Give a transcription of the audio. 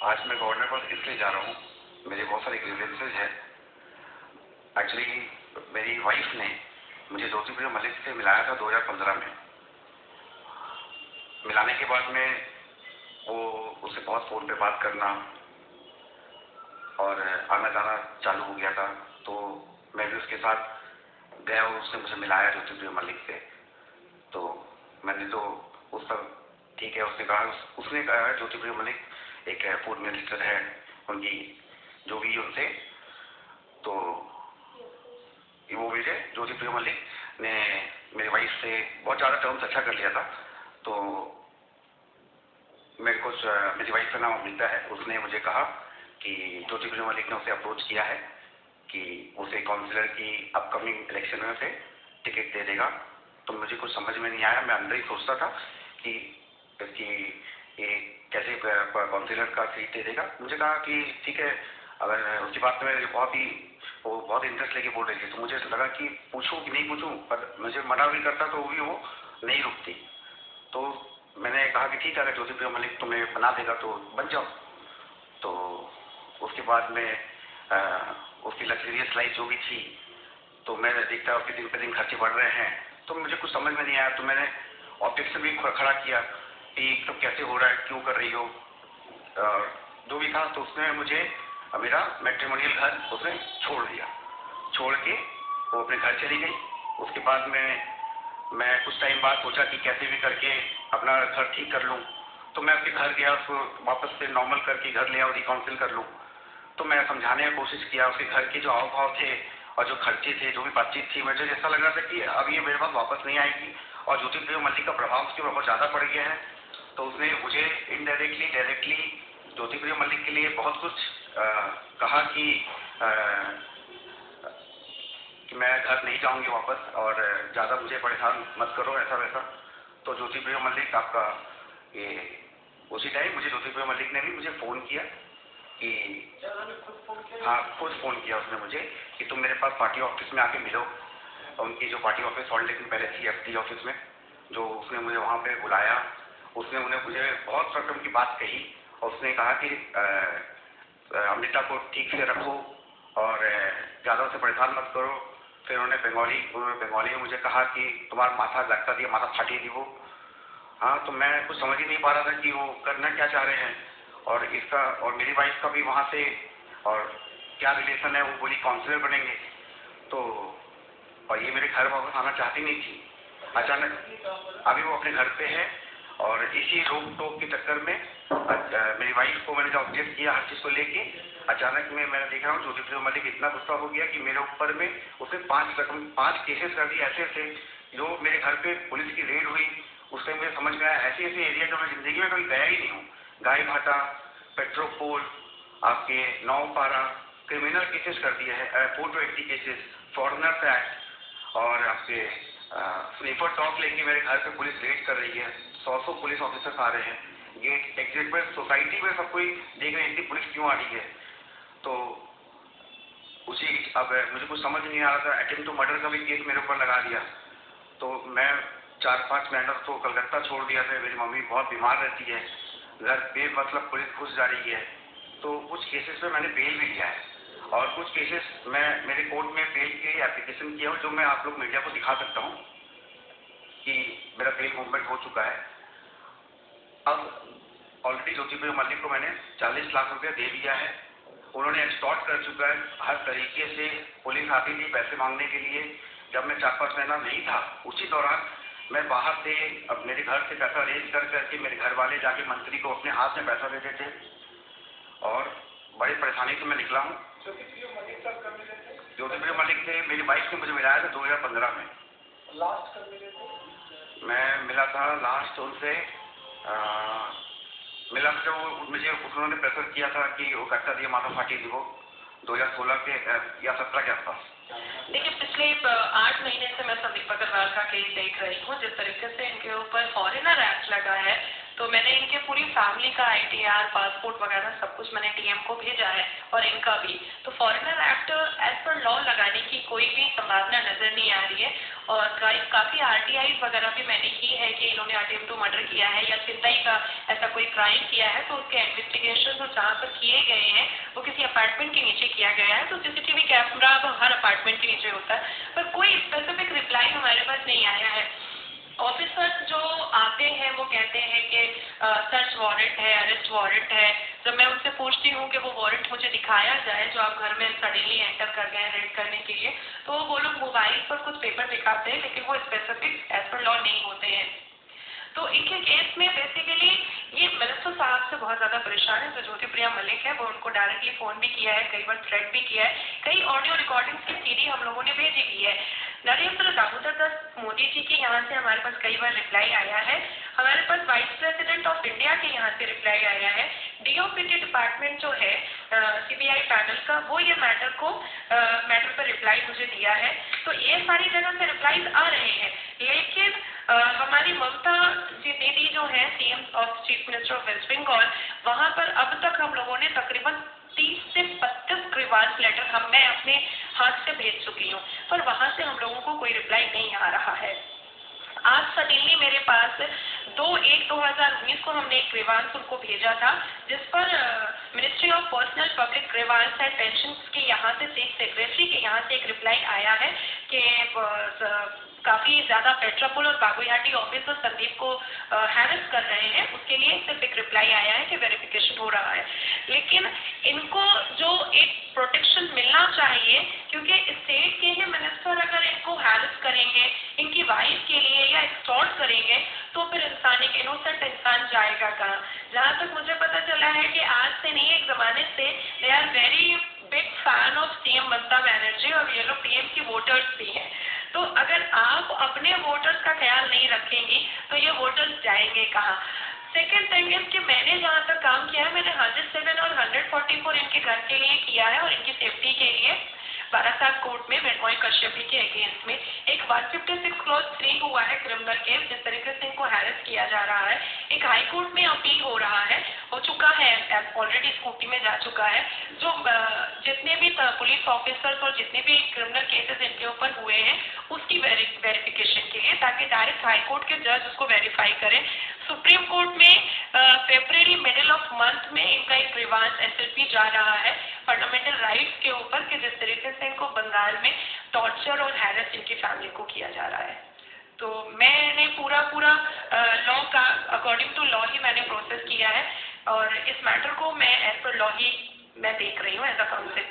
आज मैं गवर्नर पर इसलिए जा रहा हूँ, मेरे बहुत सारे ग्रीवेंसेज हैं। एक्चुअली मेरी वाइफ ने मुझे ज्योतिप्रिय मलिक से मिलाया था 2015 में। मिलाने के बाद में वो उससे बहुत फ़ोन पे बात करना और आना जाना चालू हो गया था। तो मैं भी उसके साथ गया और उसने मुझे मिलाया ज्योतिप्रिय मलिक से। तो मैंने तो उस सब ठीक है, उसने कहा ज्योतिप्रिय मलिक एक फूड मिनिस्टर है उनकी, जो भी उनसे, तो वो मुझे ज्योतिप्रिय मलिक ने मेरी वाइफ से बहुत ज़्यादा टर्म्स अच्छा कर लिया था। तो मेरे को मेरी वाइफ का नाम अमृता है, उसने मुझे कहा कि ज्योतिप्रिय मलिक ने उसे अप्रोच किया है कि उसे काउंसिलर की अपकमिंग इलेक्शन में उसे टिकट दे देगा। तो मुझे कुछ समझ में नहीं आया, मैं अंदर ही सोचता था कि ये कैसे काउंसिलर का सीट दे देगा। मुझे कहा कि ठीक है, अगर उसकी बात में वो बहुत इंटरेस्ट लेके बोल रही थी, तो मुझे लगा कि पूछूं कि नहीं पूछूं, पर मुझे मना भी करता तो भी वो नहीं रुकती। तो मैंने कहा कि ठीक है, अगर ज्योतिप्रिय मलिक तुम्हें बना देगा तो बन जाओ। तो उसके बाद में उसकी लग्जरियस लाइफ जो भी थी, तो मैं देखता उसके दिन पे दिन खर्चे बढ़ रहे हैं, तो मुझे कुछ समझ में नहीं आया। तो मैंने ऑब्जेक्शन भी खड़ा किया कि सब कैसे हो रहा है, क्यों कर रही हो, जो भी था। तो उसने मुझे मेरा मैट्रिमोनियल घर उसने छोड़ दिया, छोड़ के वो अपने घर चली गई। उसके बाद में मैं कुछ टाइम बाद सोचा कि कैसे भी करके अपना घर ठीक कर लूँ। तो मैं उसके घर गया, उसको वापस से नॉर्मल करके घर ले आओ, रिकाउंसिल कर लूँ। तो मैं समझाने की कोशिश किया, उसके घर के जो हाव भाव थे और जो खर्चे थे, जो भी बातचीत थी, मुझे ऐसा लग रहा था कि अब ये मेरे पास वापस नहीं आएगी और ज्योतिप्रिय मलिक का प्रभाव उसके ऊपर बहुत ज़्यादा पड़ गया है। तो उसने मुझे इनडायरेक्टली डायरेक्टली ज्योतिप्रिय मलिक के लिए बहुत कुछ कहा कि मैं घर नहीं जाऊंगी वापस और ज़्यादा मुझे परेशान मत करो, ऐसा वैसा। तो ज्योतिप्रिय मलिक आपका ये उसी टाइम मुझे ज्योतिप्रिय मलिक ने भी मुझे फ़ोन किया कि हाँ, खुद फ़ोन किया उसने मुझे कि तुम मेरे पास पार्टी ऑफिस में आके मिलो। उनकी जो पार्टी ऑफिस सॉल्ट लेक में पहले थी, FD ऑफिस में, जो उसने मुझे वहाँ पे बुलाया। उसने मुझे बहुत रकम की बात कही और उसने कहा कि अमृता को ठीक से रखो और ज़्यादा से परेशान मत करो। फिर उन्होंने बंगाली में मुझे कहा कि तुम्हारा माथा लगता दिया, माथा फाटी दी वो। हाँ, तो मैं कुछ समझ ही नहीं पा रहा था कि वो करना क्या चाह रहे हैं। और इसका और मेरी वाइफ का भी वहाँ से और क्या रिलेशन है। वो बोली काउंसिलर बनेंगे, तो और ये मेरे घर वापस आना चाहती नहीं थी। अचानक अभी वो अपने घर पे है और इसी रोक टोक के चक्कर में मेरी वाइफ को मैंने ऑब्जेक्ट किया हर चीज़ को लेके। अचानक में मैंने देखा हूँ ज्योतिप्रिय मलिक इतना गुस्सा हो गया कि मेरे ऊपर में उसने 5 केसेस कर दिए ऐसे थे। जो मेरे घर पे पुलिस की रेड हुई, उससे मुझे समझ में आया ऐसे ऐसे एरिया जो मैं जिंदगी में कभी गया ही नहीं हूँ। गाय भाटा, पेट्रोपोल, आपके नौपारा, क्रिमिनल केसेस कर दिए हैं, 420 केसेस, फॉरेनर्स एक्ट, और आपके स्नीपर टॉक लेके मेरे घर पे पुलिस रेड कर रही है। 100 पुलिस ऑफिसर्स आ रहे हैं, गेट एग्जिट पर, सोसाइटी में सब कोई देख रहे हैं इतनी पुलिस क्यों आ रही है। तो उसी अब मुझे कुछ समझ नहीं आ रहा था। अटेम्प्ट टू मर्डर का भी केस मेरे ऊपर लगा दिया। तो मैं 4-5 महीनों तो कलकत्ता छोड़ दिया था। मेरी मम्मी बहुत बीमार रहती है, घर बेमतलब पुलिस घुस जा रही है। तो कुछ केसेस में मैंने बेल भी लिया है और कुछ केसेस मैं मेरे कोर्ट में बेल के एप्लीकेशन किया हूँ, जो मैं आप लोग मीडिया को दिखा सकता हूँ कि मेरा बेल मूवमेंट हो चुका है। अब ऑलरेडी ज्योतिप्रिय मलिक को मैंने 40 लाख रुपया दे दिया है। उन्होंने एक्सटॉर्ट कर चुका है हर तरीके से। पुलिस आती थी पैसे मांगने के लिए। जब मैं 4-5 महीना नहीं था, उसी दौरान मैं बाहर से अब मेरे घर से पैसा अरेंज कर करके मेरे घर वाले जाके मंत्री को अपने हाथ में पैसा देते थे और बड़ी परेशानी से मैं निकला हूँ। ज्योतिप्रिय मलिक से मेरी वाइफ ने मुझे मिलाया था 2015 में। लास्ट कब मिले थे? मैं मिला था लास्ट उनसे मिला था जब मुझे उन्होंने प्रेशर किया था कि वो कट्टा दिया माथा फाटी थी वो 2016 के या 17 के आसपास। देखिए, पिछले 8 महीने से मैं संदीप अग्रवाल का केस देख रही हूँ। जिस तरीके से इनके ऊपर फॉरेनर एक्ट लगा है, तो मैंने इनके पूरी फैमिली का ITR, पासपोर्ट वगैरह सब कुछ मैंने DM को भेजा है और इनका भी। तो foreigner act as per law लगाने की कोई भी संभावना नजर नहीं आ रही है। और काफ़ी RTI वगैरह भी मैंने की है कि इन्होंने अटेम्प्ट टू मर्डर किया है या चिंताई का ऐसा कोई क्राइम किया है, तो उसके इन्वेस्टिगेशन और जांच गए हैं वो किसी अपार्टमेंट के नीचे किया गया है, तो सीसीटीवी कैमरा अब हर अपार्टमेंट के नीचे होता है, पर कोई स्पेसिफिक रिप्लाई हमारे पास नहीं आया है। ऑफिसर्स जो आते हैं वो कहते हैं कि सर्च वारंट है, अरेस्ट वारंट है। जब मैं उनसे पूछती हूँ कि वो वारंट मुझे दिखाया जाए जो आप घर में सडनली एंटर कर गए रेड करने के लिए, तो वो लोग मोबाइल पर कुछ पेपर दिखाते हैं, लेकिन वो स्पेसिफिक एज पर लॉ नहीं होते हैं। तो इनके केस में बेसिकली ये मिनिस्टर साहब से बहुत ज़्यादा परेशान है। जो ज्योति प्रिया मलिक है वो उनको डायरेक्टली फ़ोन भी किया है, कई बार थ्रेट भी किया है, कई ऑडियो रिकॉर्डिंग्स की सीडी हम लोगों ने भेजी भी है। नरेंद्र दामोदर दास मोदी जी के यहाँ से हमारे पास कई बार रिप्लाई आया है, हमारे पास वाइस प्रेसिडेंट ऑफ इंडिया के यहाँ से रिप्लाई आया है, डीओपीटी डिपार्टमेंट जो है सीबीआई पैनल का, वो ये मैटर पर रिप्लाई मुझे दिया है। तो ये सारी जगह से रिप्लाईज आ रहे हैं, लेकिन हमारी ममता जी दीदी जो है CM of chief minister of West Bengal, वहाँ पर अब तक हम लोगों ने तकरीबन 30 से 32 ग्रीवांस लेटर मैं अपने हाथ से भेज चुकी हूँ, पर वहाँ से हम लोगों को कोई रिप्लाई नहीं आ रहा है। आज सडनली मेरे पास 2/1/2019 को हमने एक ग्रीवांस उनको भेजा था, जिस पर ministry of personnel public grievance and pension के यहाँ से चीफ सेक्रेटरी के यहाँ से एक रिप्लाई आया है कि काफ़ी ज़्यादा पेट्रापोल और बागुयाटी ऑफिसर संदीप को हैरेस कर रहे हैं, उसके लिए सिर्फ एक रिप्लाई आया है कि वेरिफिकेशन हो रहा है। लेकिन इनको जो एक प्रोटेक्शन मिलना चाहिए, क्योंकि स्टेट के ही मिनिस्टर अगर इनको हैरेस करेंगे इनकी वाइफ के लिए या एक्सटॉर्ट करेंगे, तो फिर इंसान, एक इनोसेंट इंसान जाएगा कहाँ। जहाँ तक मुझे पता चला है कि आज से नहीं, एक ज़माने से they are very big fan of CM Mamata Banerjee, और ये लोग पीएम की वोटर्स भी हैं। तो अगर आप अपने वोटर्स का ख्याल नहीं रखेंगी तो ये वोटर्स जाएंगे कहाँ। सेकेंड थिंग इज कि मैंने जहाँ तक काम किया है, मैंने 107 और 144 इनके घर के लिए किया है, और इनकी सेफ्टी के लिए बारासात कोर्ट में मृण्मयी कश्यप के अगेंस्ट में एक 156 क्लॉज 3 हुआ है क्रिमिनल केस, जिस तरीके से इनको हैरेस किया जा रहा है। एक हाई कोर्ट में अपील हो चुका है, ऑलरेडी स्कूटी में जा चुका है। जो जितने भी पुलिस ऑफिसर्स और जितने भी क्रिमिनल केसेस इनके ऊपर हुए हैं उसकी वेरिफिकेशन के लिए, ताकि डायरेक्ट हाई कोर्ट के जज उसको वेरीफाई करें। सुप्रीम कोर्ट में फेब्रुअरी मिडिल ऑफ मंथ में इनका एक ग्रीवांस एसएलपी जा रहा है फंडामेंटल राइट्स के ऊपर, कि जिस तरीके से इनको बंगाल में टॉर्चर और हैरेस इनकी फैमिली को किया जा रहा है। तो मैंने पूरा लॉ का अकॉर्डिंग टू लॉ ही मैंने प्रोसेस किया है, और इस मैटर को मैं एज पर लॉ ही मैं देख रही हूँ एज अ काउंसिल।